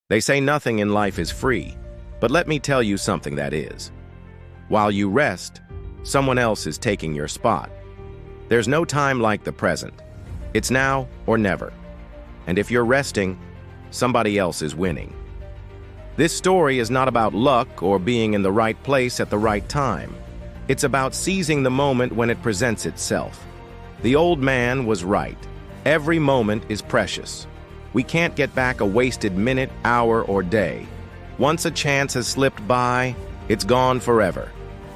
They say nothing in life is free, but let me tell you something that is. While you rest, someone else is taking your spot. There's no time like the present. It's now or never. And if you're resting, somebody else is winning. This story is not about luck or being in the right place at the right time. It's about seizing the moment when it presents itself. The old man was right. Every moment is precious. We can't get back a wasted minute, hour, or day. Once a chance has slipped by, it's gone forever.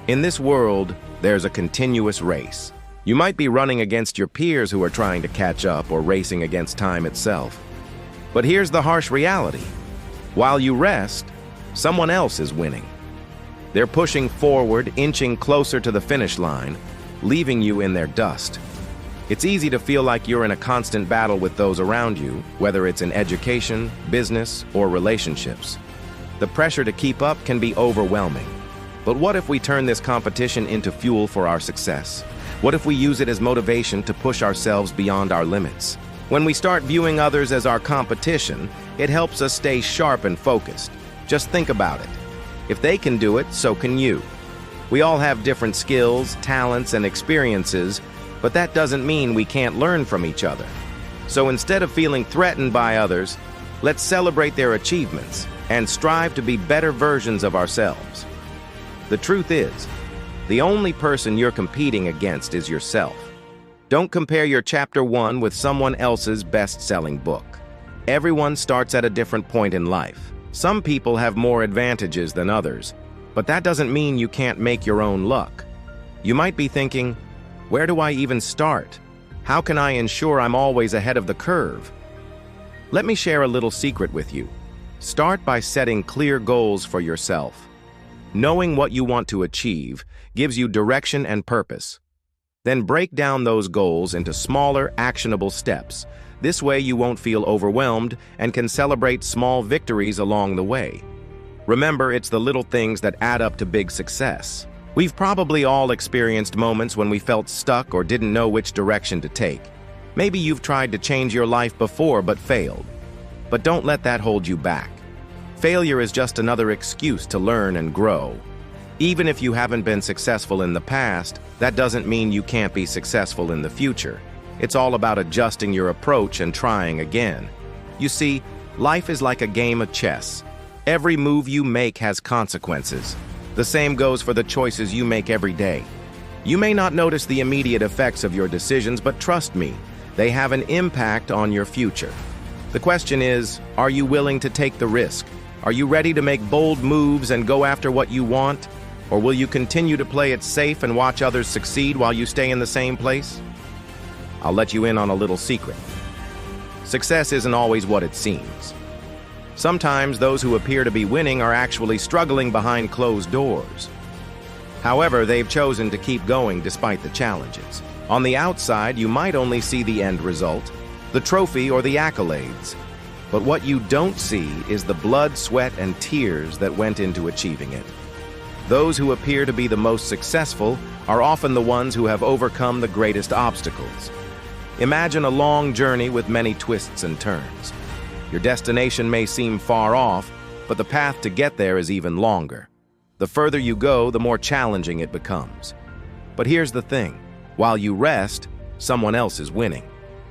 In this world, there's a continuous race. You might be running against your peers who are trying to catch up or racing against time itself. But here's the harsh reality. While you rest, someone else is winning. They're pushing forward, inching closer to the finish line, leaving you in their dust. It's easy to feel like you're in a constant battle with those around you, whether it's in education, business, or relationships. The pressure to keep up can be overwhelming. But what if we turn this competition into fuel for our success? What if we use it as motivation to push ourselves beyond our limits? When we start viewing others as our competition, it helps us stay sharp and focused. Just think about it. If they can do it, so can you. We all have different skills, talents, and experiences, but that doesn't mean we can't learn from each other. So instead of feeling threatened by others, let's celebrate their achievements and strive to be better versions of ourselves. The truth is, the only person you're competing against is yourself. Don't compare your chapter 1 with someone else's best-selling book. Everyone starts at a different point in life. Some people have more advantages than others, but that doesn't mean you can't make your own luck. You might be thinking, where do I even start? How can I ensure I'm always ahead of the curve? Let me share a little secret with you. Start by setting clear goals for yourself. Knowing what you want to achieve gives you direction and purpose. Then break down those goals into smaller, actionable steps. This way you won't feel overwhelmed and can celebrate small victories along the way. Remember, it's the little things that add up to big success. We've probably all experienced moments when we felt stuck or didn't know which direction to take. Maybe you've tried to change your life before but failed. But don't let that hold you back. Failure is just another excuse to learn and grow. Even if you haven't been successful in the past, that doesn't mean you can't be successful in the future. It's all about adjusting your approach and trying again. You see, life is like a game of chess. Every move you make has consequences. The same goes for the choices you make every day. You may not notice the immediate effects of your decisions, but trust me, they have an impact on your future. The question is, are you willing to take the risk? Are you ready to make bold moves and go after what you want? Or will you continue to play it safe and watch others succeed while you stay in the same place? I'll let you in on a little secret. Success isn't always what it seems. Sometimes those who appear to be winning are actually struggling behind closed doors. However, they've chosen to keep going despite the challenges. On the outside, you might only see the end result, the trophy or the accolades. But what you don't see is the blood, sweat, and tears that went into achieving it. Those who appear to be the most successful are often the ones who have overcome the greatest obstacles. Imagine a long journey with many twists and turns. Your destination may seem far off, but the path to get there is even longer. The further you go, the more challenging it becomes. But here's the thing. While you rest, someone else is winning.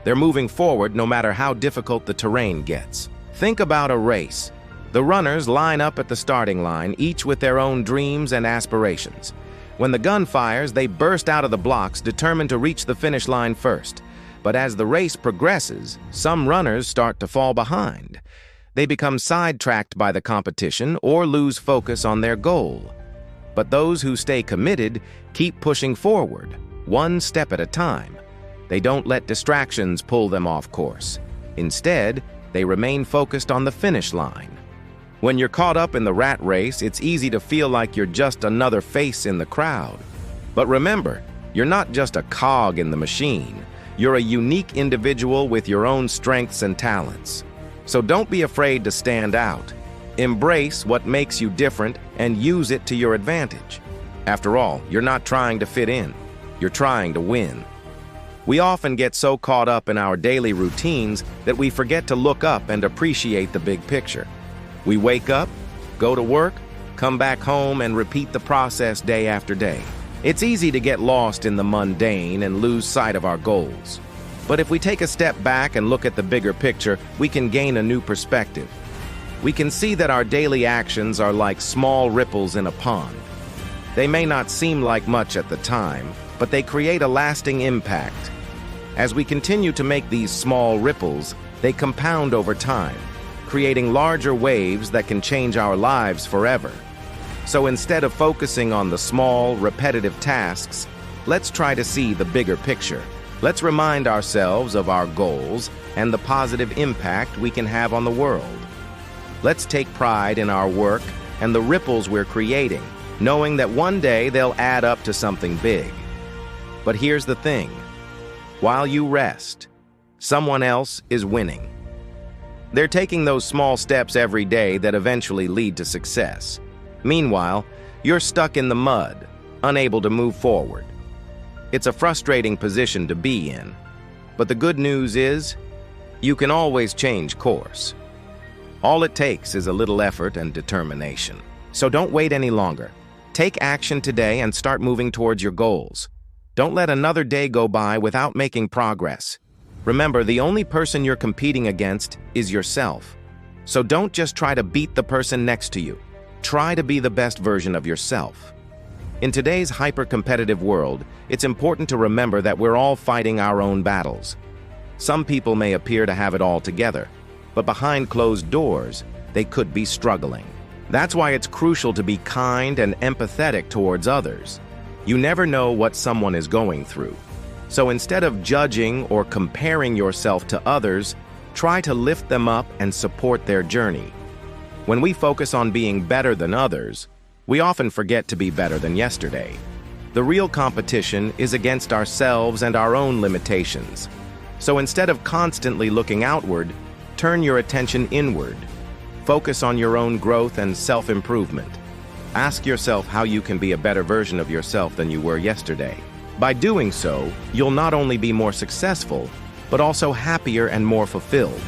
They're moving forward no matter how difficult the terrain gets. Think about a race. The runners line up at the starting line, each with their own dreams and aspirations. When the gun fires, they burst out of the blocks, determined to reach the finish line first. But as the race progresses, some runners start to fall behind. They become sidetracked by the competition or lose focus on their goal. But those who stay committed keep pushing forward, one step at a time. They don't let distractions pull them off course. Instead, they remain focused on the finish line. When you're caught up in the rat race, it's easy to feel like you're just another face in the crowd. But remember, you're not just a cog in the machine. You're a unique individual with your own strengths and talents. So don't be afraid to stand out. Embrace what makes you different and use it to your advantage. After all, you're not trying to fit in. You're trying to win. We often get so caught up in our daily routines that we forget to look up and appreciate the big picture. We wake up, go to work, come back home, and repeat the process day after day. It's easy to get lost in the mundane and lose sight of our goals. But if we take a step back and look at the bigger picture, we can gain a new perspective. We can see that our daily actions are like small ripples in a pond. They may not seem like much at the time, but they create a lasting impact. As we continue to make these small ripples, they compound over time, creating larger waves that can change our lives forever. So instead of focusing on the small, repetitive tasks, let's try to see the bigger picture. Let's remind ourselves of our goals and the positive impact we can have on the world. Let's take pride in our work and the ripples we're creating, knowing that one day they'll add up to something big. But here's the thing. While you rest, someone else is winning. They're taking those small steps every day that eventually lead to success. Meanwhile, you're stuck in the mud, unable to move forward. It's a frustrating position to be in, but the good news is, you can always change course. All it takes is a little effort and determination. So don't wait any longer. Take action today and start moving towards your goals. Don't let another day go by without making progress. Remember, the only person you're competing against is yourself. So don't just try to beat the person next to you. Try to be the best version of yourself. In today's hyper-competitive world, it's important to remember that we're all fighting our own battles. Some people may appear to have it all together, but behind closed doors, they could be struggling. That's why it's crucial to be kind and empathetic towards others. You never know what someone is going through. So instead of judging or comparing yourself to others, try to lift them up and support their journey. When we focus on being better than others, we often forget to be better than yesterday. The real competition is against ourselves and our own limitations. So instead of constantly looking outward, turn your attention inward. Focus on your own growth and self-improvement. Ask yourself how you can be a better version of yourself than you were yesterday. By doing so, you'll not only be more successful, but also happier and more fulfilled.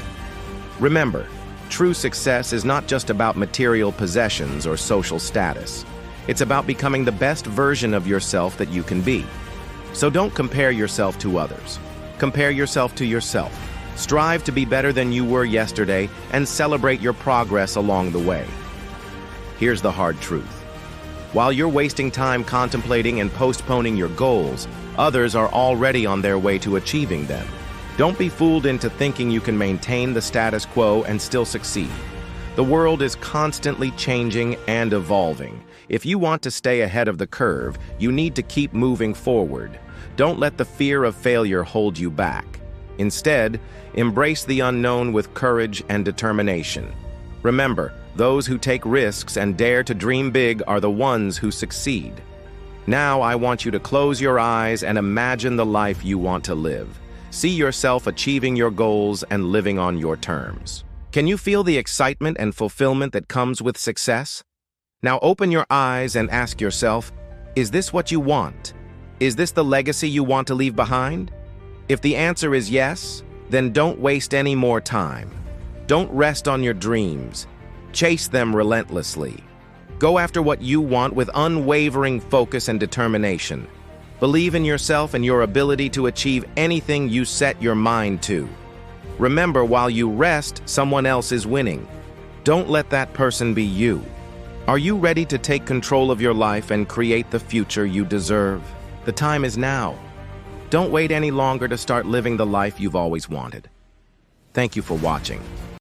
Remember, true success is not just about material possessions or social status. It's about becoming the best version of yourself that you can be. So don't compare yourself to others. Compare yourself to yourself. Strive to be better than you were yesterday and celebrate your progress along the way. Here's the hard truth. While you're wasting time contemplating and postponing your goals, others are already on their way to achieving them. Don't be fooled into thinking you can maintain the status quo and still succeed. The world is constantly changing and evolving. If you want to stay ahead of the curve, you need to keep moving forward. Don't let the fear of failure hold you back. Instead, embrace the unknown with courage and determination. Remember, those who take risks and dare to dream big are the ones who succeed. Now I want you to close your eyes and imagine the life you want to live. See yourself achieving your goals and living on your terms. Can you feel the excitement and fulfillment that comes with success? Now open your eyes and ask yourself, is this what you want? Is this the legacy you want to leave behind? If the answer is yes, then don't waste any more time. Don't rest on your dreams. Chase them relentlessly. Go after what you want with unwavering focus and determination. Believe in yourself and your ability to achieve anything you set your mind to. Remember, while you rest, someone else is winning. Don't let that person be you. Are you ready to take control of your life and create the future you deserve? The time is now. Don't wait any longer to start living the life you've always wanted. Thank you for watching.